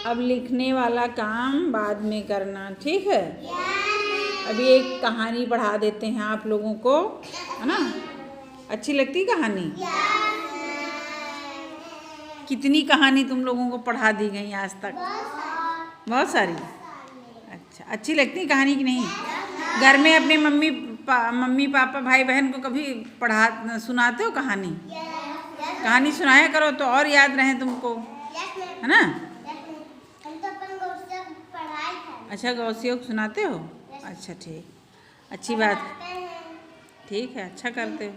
अब लिखने वाला काम बाद में करना, ठीक है। अभी एक कहानी पढ़ा देते हैं आप लोगों को, है ना। अच्छी लगती कहानी? कितनी कहानी तुम लोगों को पढ़ा दी गई आज तक? बहुत सारी। अच्छा, अच्छी लगती कहानी कि नहीं? घर में अपने मम्मी पापा भाई बहन को कभी सुनाते हो कहानी? कहानी सुनाया करो तो और याद रहे तुमको, है ना। अच्छा, गौसियों को सुनाते हो? अच्छा, ठीक, अच्छी बात, ठीक है, अच्छा करते हो।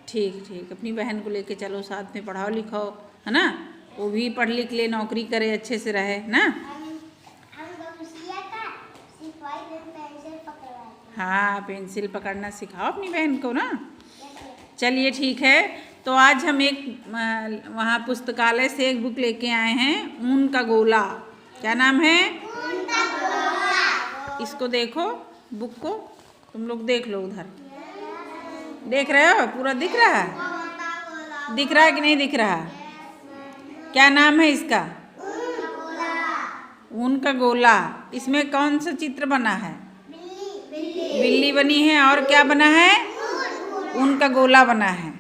ठीक ठीक, अपनी बहन को लेके चलो, साथ में पढ़ाओ लिखाओ, है ना। वो भी पढ़ लिख ले, नौकरी करे, अच्छे से रहे ना। हाँ, पेंसिल पकड़ना सिखाओ अपनी बहन को ना। चलिए ठीक है, तो आज हम एक वहाँ पुस्तकालय से एक बुक लेके आए हैं, ऊन का गोला। क्या नाम है? ऊन का गोला। इसको देखो, बुक को तुम लोग देख लो, उधर देख रहे हो? पूरा दिख रहा है? दिख रहा है कि नहीं दिख रहा? क्या नाम है इसका? ऊन का गोला। इसमें कौन सा चित्र बना है? बिल्ली बनी है, और क्या बना है? ऊन का गोला बना है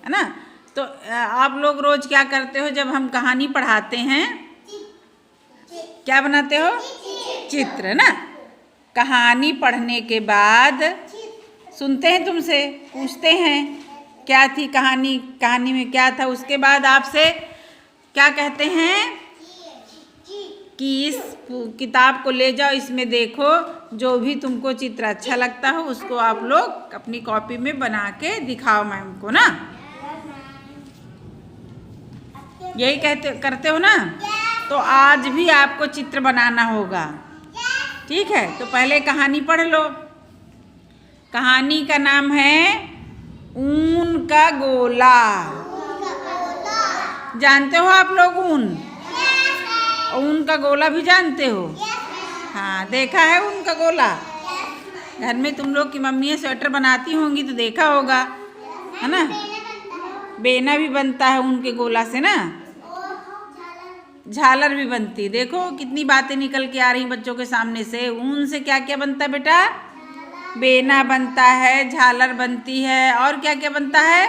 ना। तो आप लोग रोज क्या करते हो जब हम कहानी पढ़ाते हैं? क्या बनाते हो? चित्र ना। कहानी पढ़ने के बाद सुनते हैं, तुमसे पूछते हैं क्या थी कहानी, कहानी में क्या था। उसके बाद आपसे क्या कहते हैं कि इस किताब को ले जाओ, इसमें देखो, जो भी तुमको चित्र अच्छा लगता हो उसको आप लोग अपनी कॉपी में बना के दिखाओ मैम को ना। यही करते हो ना। तो आज भी आपको चित्र बनाना होगा, ठीक है। तो पहले कहानी पढ़ लो। कहानी का नाम है ऊन का गोला। जानते हो आप लोग ऊन? ऊन का गोला भी जानते हो? हाँ, देखा है ऊन का गोला? घर में तुम लोग की मम्मी स्वेटर बनाती होंगी तो देखा होगा, है ना। बेना भी बनता है ऊन के गोला से ना। झालर भी बनती। देखो कितनी बातें निकल के आ रही बच्चों के सामने से। ऊन से क्या क्या बनता है बेटा? बेना बनता है, झालर बनती है, और क्या क्या बनता है?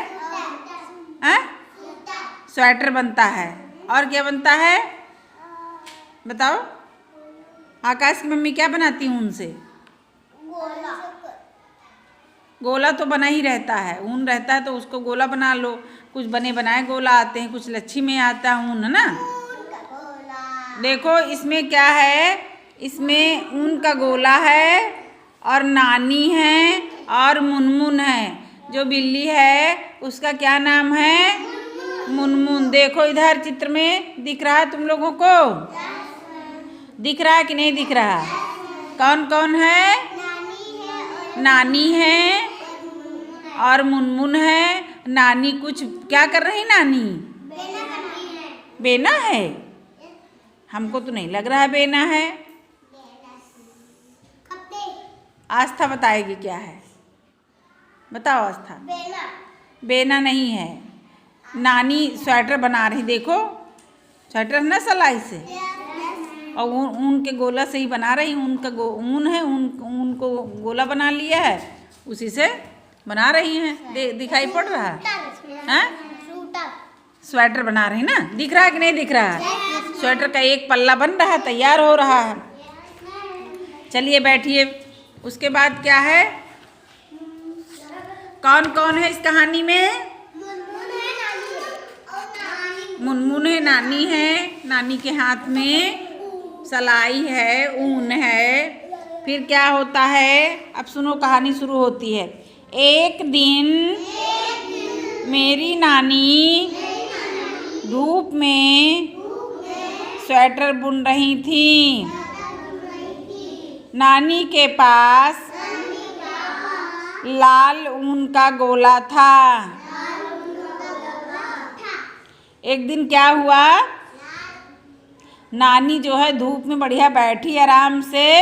स्वेटर बनता है, और क्या बनता है बताओ? आकाश की मम्मी क्या बनाती ऊन से? गोला तो बना ही रहता है, ऊन रहता है तो उसको गोला बना लो। कुछ बने बनाए गोला आते हैं, कुछ लच्छी में आता है ऊन, है ना। देखो इसमें क्या है, इसमें ऊन का गोला है, और नानी है, और मुनमुन है। जो बिल्ली है उसका क्या नाम है? मुनमुन। देखो इधर चित्र में दिख रहा है तुम लोगों को? दिख रहा है कि नहीं दिख रहा? कौन कौन है? नानी है और मुनमुन है। नानी कुछ क्या कर रही? नानी बेना है। हमको तो नहीं लग रहा है बेना है। आस्था बताएगी क्या है, बताओ आस्था। बेना नहीं है। नानी स्वेटर बना रही, देखो स्वेटर ना सिलाई से, और ऊन के गोला से ही बना रही। ऊन का ऊन है, ऊन को गोला बना लिया है, उसी से बना रही हैं। दिखाई पड़ रहा है? स्वेटर बना रही ना। दिख रहा है कि नहीं दिख रहा है? स्वेटर का एक पल्ला बन रहा है, तैयार हो रहा है। चलिए बैठिए। उसके बाद क्या है? कौन कौन है इस कहानी में? मुनमुन है, नानी है, नानी के हाथ में सलाई है, ऊन है। फिर क्या होता है? अब सुनो, कहानी शुरू होती है। एक दिन मेरी नानी धूप में स्वेटर बुन रही थी। नानी के पास लाल ऊन का गोला था। एक दिन क्या हुआ? नानी जो है धूप में बढ़िया बैठी आराम से,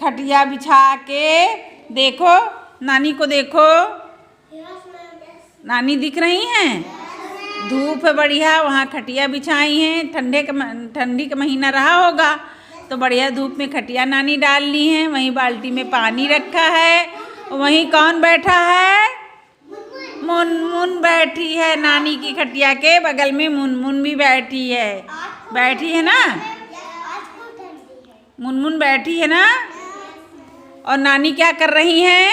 खटिया बिछा के। देखो नानी को, देखो नानी दिख रही हैं? धूप है बढ़िया, वहाँ खटिया बिछाई हैं। ठंडी का महीना रहा होगा तो बढ़िया धूप में खटिया नानी डाल ली हैं। वहीं बाल्टी में पानी रखा है। वहीं कौन बैठा है? मुनमुन बैठी है। नानी की खटिया के बगल में मुनमुन भी बैठी है ना? मुनमुन बैठी है ना? और नानी क्या कर रही हैं?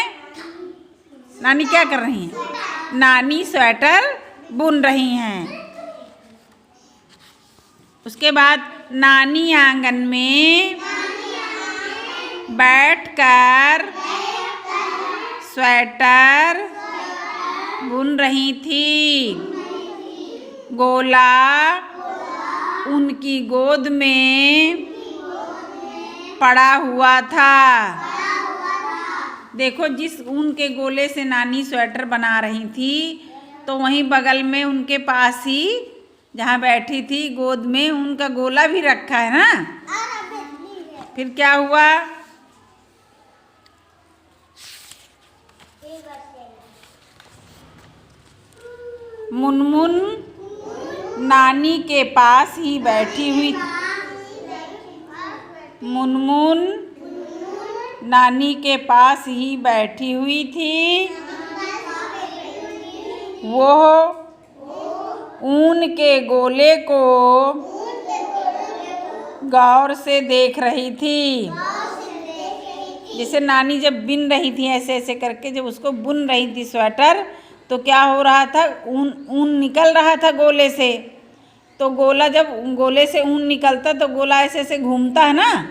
नानी स्वेटर बुन रही हैं। उसके बाद नानी आंगन में बैठकर स्वेटर बुन रही थी। गोला उनकी गोद में पड़ा हुआ था। देखो, जिस ऊन के गोले से नानी स्वेटर बना रही थी तो वहीं बगल में उनके पास ही जहाँ बैठी थी गोद में उनका गोला भी रखा है ना। फिर क्या हुआ? मुनमुन नानी के पास ही बैठी हुई थी। वो ऊन के गोले को गौर से देख रही थी। जैसे नानी जब बिन रही थी ऐसे ऐसे करके, जब उसको बुन रही थी स्वेटर, तो क्या हो रहा था? ऊन निकल रहा था गोले से। तो गोला, जब गोले से ऊन निकलता तो गोला ऐसे ऐसे घूमता है ना।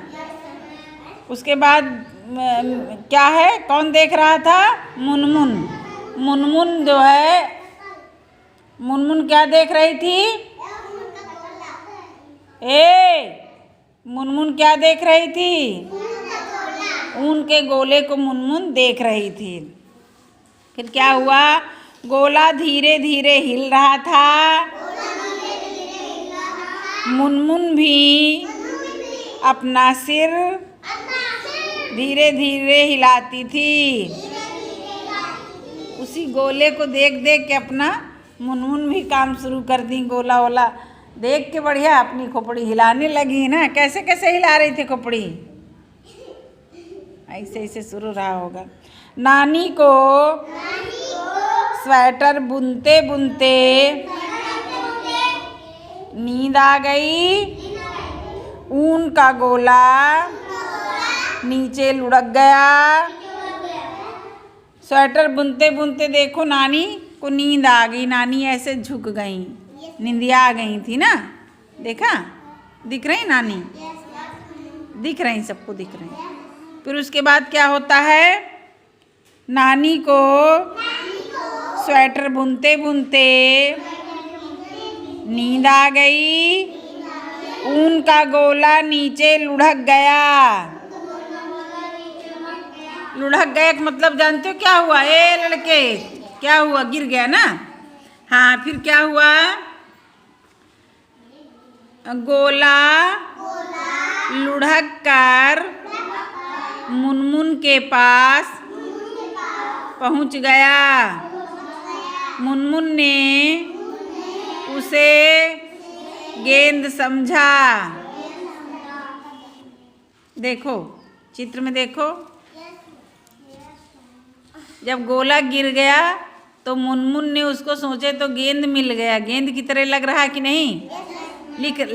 उसके बाद क्या है? कौन देख रहा था? मुनमुन जो है, मुनमुन क्या देख रही थी? मुनमुन क्या देख रही थी? ऊन के गोले को मुनमुन देख रही थी। फिर क्या हुआ? गोला धीरे धीरे हिल रहा था। मुनमुन भी अपना सिर धीरे धीरे हिलाती थी। उसी गोले को देख देख के अपना मुनमुन भी काम शुरू कर दी। गोला वोला देख के बढ़िया अपनी खोपड़ी हिलाने लगी ना। कैसे कैसे हिला रही थी खोपड़ी? ऐसे ऐसे शुरू रहा होगा। नानी को स्वेटर बुनते बुनते नींद आ गई। ऊन का गोला नीचे लुढ़क गया। स्वेटर बुनते बुनते देखो नानी को नींद आ गई। नानी ऐसे झुक गई, नींदिया आ गई थी ना। देखा? दिख रही नानी? दिख रही, सबको दिख रही। फिर उसके बाद क्या होता है? नानी को स्वेटर बुनते बुनते नींद आ गई। ऊन का गोला नीचे लुढ़क गया। लुढ़क गया का मतलब जानते हो क्या हुआ? लड़के, क्या हुआ? गिर गया ना। हाँ, फिर क्या हुआ? गोला लुढ़क कर मुनमुन के पास पहुंच गया। मुनमुन ने उसे गेंद समझा। देखो, चित्र में देखो, जब गोला गिर गया तो मुनमुन ने उसको सोचे तो गेंद मिल गया। गेंद की तरह लग रहा कि नहीं?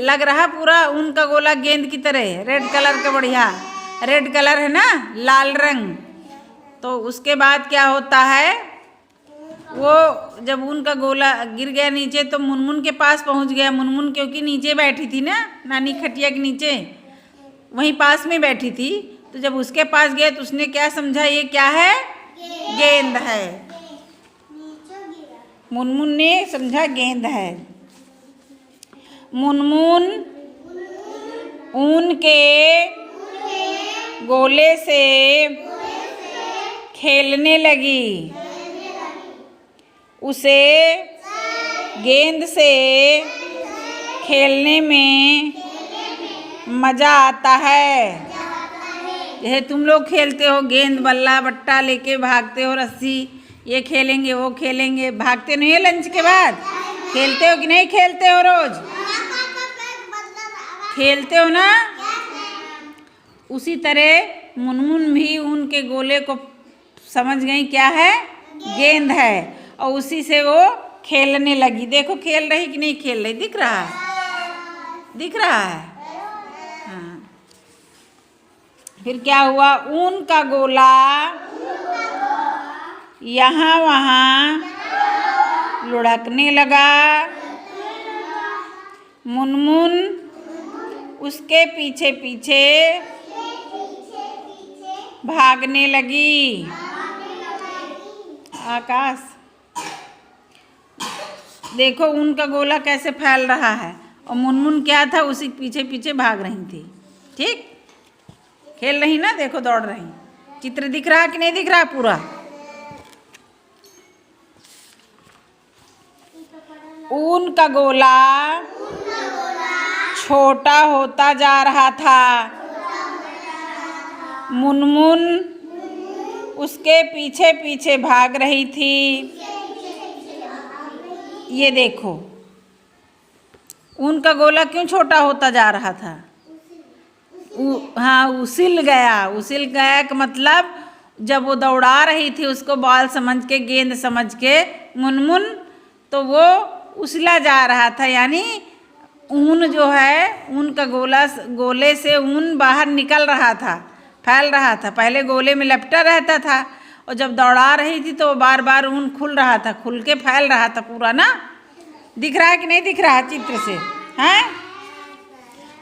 लग रहा पूरा ऊन का गोला गेंद की तरह। रेड कलर का, बढ़िया रेड कलर है ना, लाल रंग। तो उसके बाद क्या होता है? वो जब ऊन का गोला गिर गया नीचे तो मुनमुन के पास पहुंच गया। मुनमुन क्योंकि नीचे बैठी थी ना, नानी खटिया के नीचे, वहीं पास में बैठी थी। तो जब उसके पास गया तो उसने क्या समझा? ये क्या है? गेंद है। मुनमुन ने समझा गेंद है। मुनमुन ऊन के गोले से खेलने लगी। उसे गेंद से खेलने में मज़ा आता है। जैसे तुम लोग खेलते हो, गेंद बल्ला बट्टा लेके भागते हो, रस्सी, ये खेलेंगे वो खेलेंगे, भागते नहीं है लंच के बाद, खेलते हो कि नहीं खेलते हो रोज? खेलते हो ना? उसी तरह मुनमुन भी उनके गोले को समझ गई क्या है, गेंद है, और उसी से वो खेलने लगी। देखो खेल रही कि नहीं खेल रही, दिख रहा है, दिख रहा है। हाँ, फिर क्या हुआ, ऊन का गोला यहाँ वहाँ लुढ़कने लगा। मुनमुन उसके पीछे पीछे भागने लगी। आकाश देखो उनका गोला कैसे फैल रहा है, और मुनमुन क्या था, उसी पीछे पीछे भाग रही थी। ठीक, खेल रही ना, देखो दौड़ रही। चित्र दिख रहा कि नहीं दिख रहा पूरा? ऊन का गोला छोटा होता जा रहा था। मुनमुन उसके पीछे पीछे भाग रही थी। ये देखो ऊन का गोला क्यों छोटा होता जा रहा था? हाँ, उसिल गया। उसिल गया का मतलब जब वो दौड़ा रही थी उसको बॉल समझ के, गेंद समझ के मुनमुन, तो वो उछला जा रहा था। यानी ऊन जो है, ऊन का गोले से ऊन बाहर निकल रहा था, फैल रहा था। पहले गोले में लपटा रहता था, और जब दौड़ा रही थी तो बार बार ऊन खुल रहा था, खुल के फैल रहा था पूरा ना। दिख रहा है कि नहीं दिख रहा चित्र से? हैं?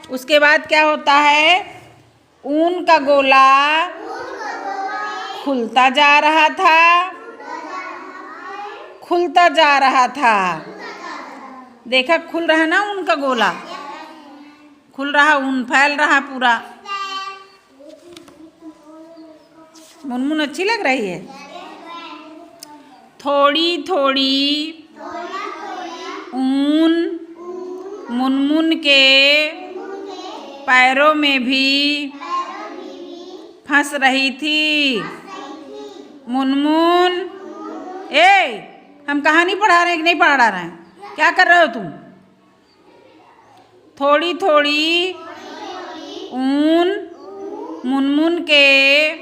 उसके बाद क्या होता है, ऊन का गोला खुलता जा रहा था, खुलता जा रहा था। देखा खुल रहा ना ऊन का गोला, खुल रहा, ऊन फैल रहा पूरा। मुनमुन अच्छी लग रही है। थोड़ी थोड़ी ऊन मुनमुन के पैरों में भी फंस रही थी। मुनमुन, हम कहानी पढ़ा रहे हैं कि नहीं पढ़ा रहे हैं? क्या कर रहे हो तुम? थोड़ी थोड़ी ऊन मुनमुन के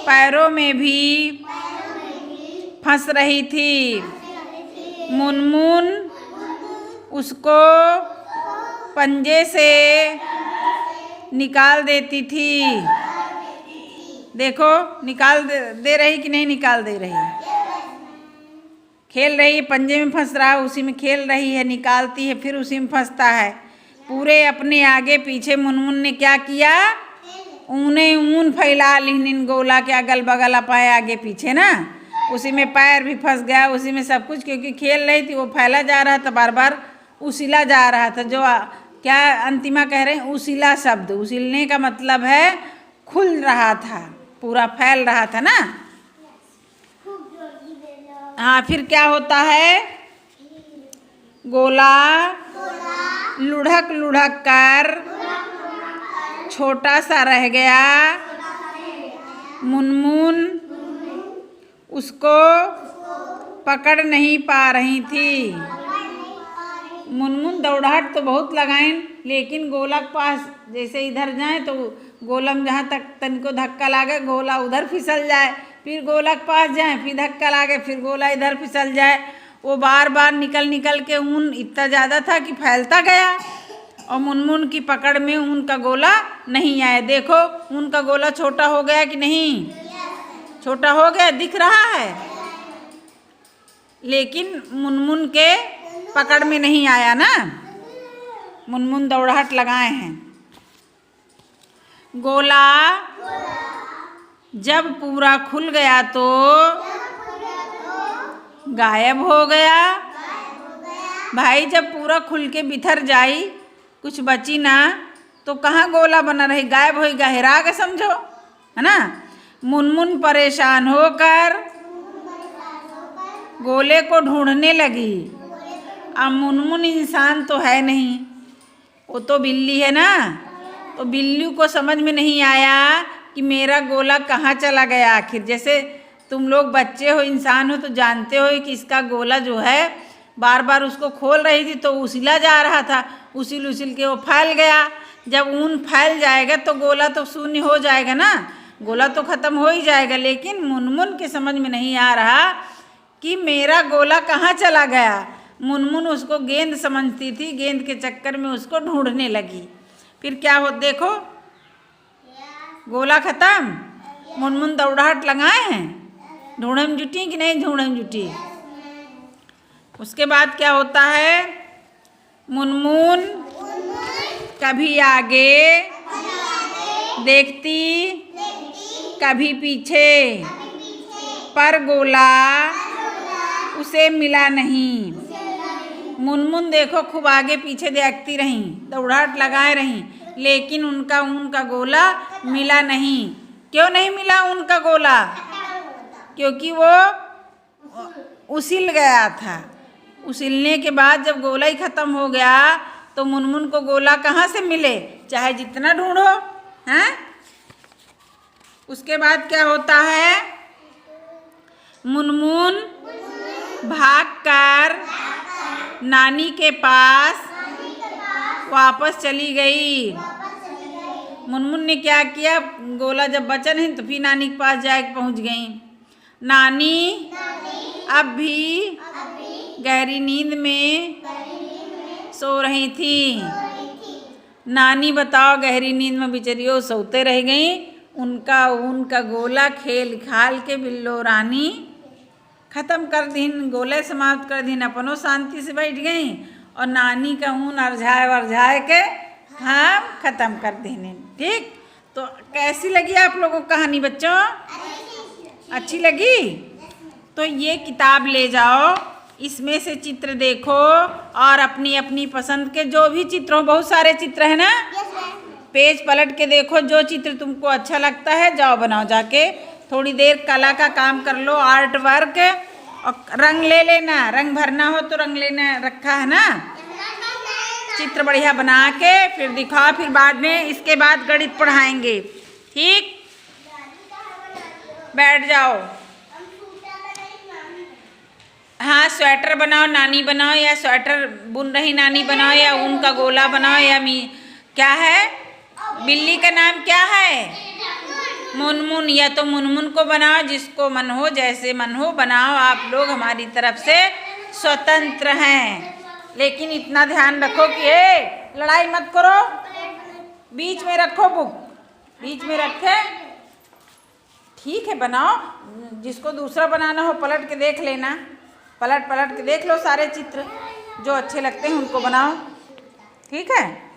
पैरों में भी फंस रही थी। मुनमुन उसको पंजे से निकाल देती थी। देखो निकाल दे रही कि नहीं निकाल दे रही? खेल रही है, पंजे में फंस रहा है, उसी में खेल रही है, निकालती है, फिर उसी में फंसता है। पूरे अपने आगे पीछे मुनमुन ने क्या किया, ऊन फैला लीन गोला के अगल बगल अपाए आगे पीछे ना। उसी में पैर भी फंस गया, उसी में सब कुछ, क्योंकि खेल रही थी, वो फैला जा रहा था, बार बार उसिला जा रहा था। जो क्या अंतिमा कह रहे हैं, उसिला शब्द, उसिलने का मतलब है खुल रहा था, पूरा फैल रहा था ना। हाँ, फिर क्या होता है, गोला लुढ़क लुढ़क कर छोटा सा रह गया। मुनमुन उसको पकड़ नहीं पा रही थी। मुनमुन दौड़ाहट तो बहुत लगाएं, लेकिन गोला के पास जैसे इधर जाए तो गोलम जहाँ तक तनिको धक्का लागे, गोला उधर फिसल जाए, फिर गोला के पास जाए, फिर धक्का लागे, फिर गोला इधर फिसल जाए। वो बार बार निकल निकल के ऊन इतना ज़्यादा था कि फैलता गया, और मुनमुन की पकड़ में ऊन का गोला नहीं आया। देखो ऊन का गोला छोटा हो गया कि नहीं? छोटा हो गया, दिख रहा है, लेकिन मुनमुन के पकड़ में नहीं आया ना। मुनमुन दौड़ाहट लगाए हैं। गोला जब पूरा खुल गया तो गायब हो गया। भाई जब पूरा खुल के बिखर जाई, कुछ बची ना, तो कहाँ गोला बना रही, गायब हो गया, हेरा के समझो, है ना। मुनमुन परेशान होकर गोले को ढूंढने लगी। अब मुनमुन इंसान तो है नहीं, वो तो बिल्ली है ना, तो बिल्ली को समझ में नहीं आया कि मेरा गोला कहाँ चला गया आखिर। जैसे तुम लोग बच्चे हो, इंसान हो, तो जानते हो कि इसका गोला जो है बार बार उसको खोल रही थी तो उसिला जा रहा था, उसिल उसिल के वो फैल गया। जब ऊन फैल जाएगा तो गोला तो शून्य हो जाएगा ना, गोला तो ख़त्म हो ही जाएगा। लेकिन मुनमुन के समझ में नहीं आ रहा कि मेरा गोला कहाँ चला गया। मुनमुन उसको गेंद समझती थी, गेंद के चक्कर में उसको ढूंढने लगी। फिर क्या हो, देखो गोला ख़त्म, मुनमुन दौड़ाहट लगाए हैं, ढूंढे में जुटी कि नहीं ढूंढे में जुटी। उसके बाद क्या होता है, मुनमुन कभी आगे देखती कभी पीछे, पर गोला उसे मिला नहीं। मुनमुन देखो खूब आगे पीछे देखती रहीं, दौड़ाहट लगाए रहीं, लेकिन उनका ऊन का गोला मिला नहीं। क्यों नहीं मिला उनका गोला? क्योंकि वो उसिल गया था। उसिलने के बाद जब गोला ही ख़त्म हो गया तो मुनमुन को गोला कहाँ से मिले, चाहे जितना ढूंढो, हैं। उसके बाद क्या होता है, मुनमुन भागकर नानी के पास वापस चली गई। मुनमुन ने क्या किया, गोला जब बचा नहीं तो फिर नानी के पास जाके पहुंच गई। नानी अब भी गहरी नींद में सो रही थी। नानी बताओ, गहरी नींद में बेचारियों सोते रह गई। उनका गोला खेल खाल के बिल्लो रानी ख़त्म कर दीन, गोले समाप्त कर दीन, अपनों शांति से बैठ गई और नानी का ऊन अर्झाए के हम ख़त्म कर देने। ठीक, तो कैसी लगी आप लोगों को कहानी बच्चों? अच्छी लगी? तो ये किताब ले जाओ, इसमें से चित्र देखो और अपनी अपनी पसंद के जो भी चित्र हो, बहुत सारे चित्र है ना, पेज पलट के देखो, जो चित्र तुमको अच्छा लगता है जाओ बनाओ जाके। थोड़ी देर कला का काम कर लो, आर्ट वर्क, और रंग ले लेना, रंग भरना हो तो रंग लेना रखा है ना। चित्र बढ़िया बना के फिर दिखाओ, फिर बाद में इसके बाद गणित पढ़ाएंगे। ठीक, बैठ जाओ। हाँ, स्वेटर बनाओ, नानी बनाओ, या स्वेटर बुन रही नानी बनाओ, या ऊन का गोला बनाओ, या क्या है, बिल्ली का नाम क्या है, मुनमुन। या तो मुनमुन को बनाओ, जिसको मन हो, जैसे मन हो बनाओ। आप लोग हमारी तरफ से स्वतंत्र हैं, लेकिन इतना ध्यान रखो कि लड़ाई मत करो। बीच में रखो, बुक बीच में रखे। ठीक है, बनाओ। जिसको दूसरा बनाना हो पलट के देख लेना, पलट के देख लो सारे चित्र, जो अच्छे लगते हैं उनको बनाओ। ठीक है।